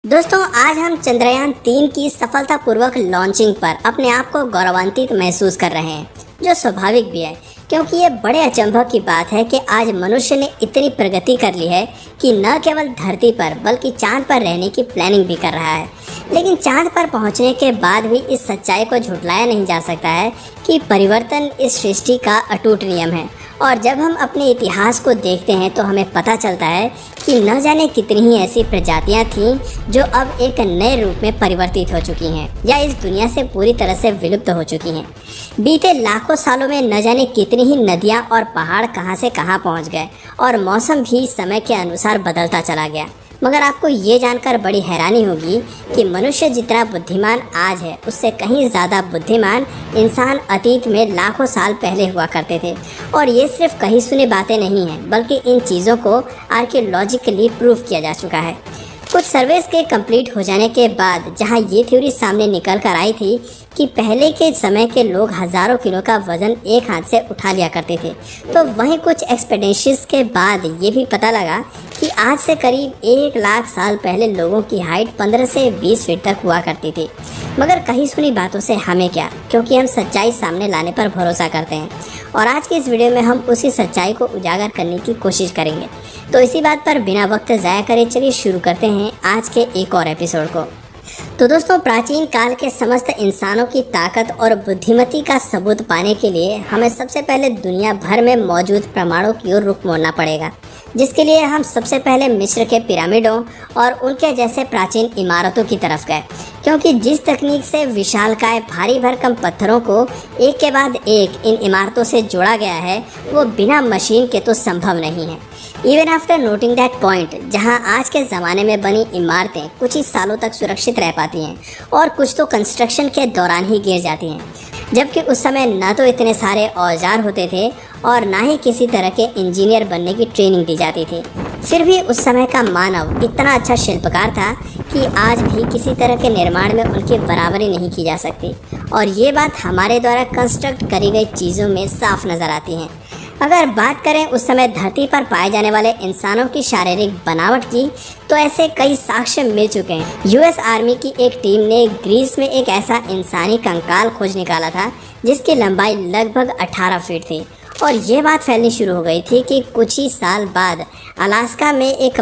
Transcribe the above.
दोस्तों आज हम चंद्रयान 3 की सफलतापूर्वक लॉन्चिंग पर अपने आप को गौरवान्वित महसूस कर रहे हैं, जो स्वाभाविक भी है क्योंकि ये बड़े अचंभव की बात है कि आज मनुष्य ने इतनी प्रगति कर ली है कि न केवल धरती पर बल्कि चांद पर रहने की प्लानिंग भी कर रहा है। लेकिन चांद पर पहुंचने के बाद भी इस सच्चाई को झुठलाया नहीं जा सकता है कि परिवर्तन इस सृष्टि का अटूट नियम है। और जब हम अपने इतिहास को देखते हैं तो हमें पता चलता है कि न जाने कितनी ही ऐसी प्रजातियां थीं जो अब एक नए रूप में परिवर्तित हो चुकी हैं या इस दुनिया से पूरी तरह से विलुप्त हो चुकी हैं। बीते लाखों सालों में न जाने कितनी ही नदियां और पहाड़ कहां से कहां पहुंच गए और मौसम भी समय के अनुसार बदलता चला गया। मगर आपको ये जानकर बड़ी हैरानी होगी कि मनुष्य जितना बुद्धिमान आज है उससे कहीं ज़्यादा बुद्धिमान इंसान अतीत में लाखों साल पहले हुआ करते थे। और ये सिर्फ कही सुनी बातें नहीं हैं बल्कि इन चीज़ों को आर्कियोलॉजिकली प्रूव किया जा चुका है। कुछ सर्वेस के कंप्लीट हो जाने के बाद जहां ये थ्योरी सामने निकल कर आई थी कि पहले के समय के लोग हज़ारों किलो का वज़न एक हाथ से उठा लिया करते थे, तो वहीं कुछ एक्सपेडिशंस के बाद ये भी पता लगा कि आज से करीब 1 लाख साल पहले लोगों की हाइट 15 से 20 फीट तक हुआ करती थी। मगर कही सुनी बातों से हमें क्या, क्योंकि हम सच्चाई सामने लाने पर भरोसा करते हैं। और आज की इस वीडियो में हम उसी सच्चाई को उजागर करने की कोशिश करेंगे। तो इसी बात पर बिना वक्त ज़ाया करे चलिए शुरू करते हैं आज के एक और एपिसोड को। तो दोस्तों, प्राचीन काल के समस्त इंसानों की ताकत और बुद्धिमती का सबूत पाने के लिए हमें सबसे पहले दुनिया भर में मौजूद प्रमाणों की ओर रुख मोड़ना पड़ेगा, जिसके लिए हम सबसे पहले मिस्र के पिरामिडों और उनके जैसे प्राचीन इमारतों की तरफ गए, क्योंकि जिस तकनीक से विशालकाय भारी भरकम पत्थरों को एक के बाद एक इन इमारतों से जोड़ा गया है वो बिना मशीन के तो संभव नहीं है। Even after noting that point, जहां आज के ज़माने में बनी इमारतें कुछ ही सालों तक सुरक्षित रह पाती हैं और कुछ तो कंस्ट्रक्शन के दौरान ही गिर जाती हैं, जबकि उस समय न तो इतने सारे औजार होते थे और ना ही किसी तरह के इंजीनियर बनने की ट्रेनिंग दी जाती थी। फिर भी उस समय का मानव इतना अच्छा शिल्पकार था कि आज भी किसी तरह के निर्माण में उनकी बराबरी नहीं की जा सकती। और ये बात हमारे द्वारा कंस्ट्रक्ट करी गई चीज़ों में साफ नज़र आती है। अगर बात करें उस समय धरती पर पाए जाने वाले इंसानों की शारीरिक बनावट की, तो ऐसे कई साक्ष्य मिल चुके हैं। यूएस आर्मी की एक टीम ने ग्रीस में एक ऐसा इंसानी कंकाल खोज निकाला था जिसकी लंबाई लगभग 18 फीट थी। और ये बात फैलनी शुरू हो गई थी कि कुछ ही साल बाद अलास्का में एक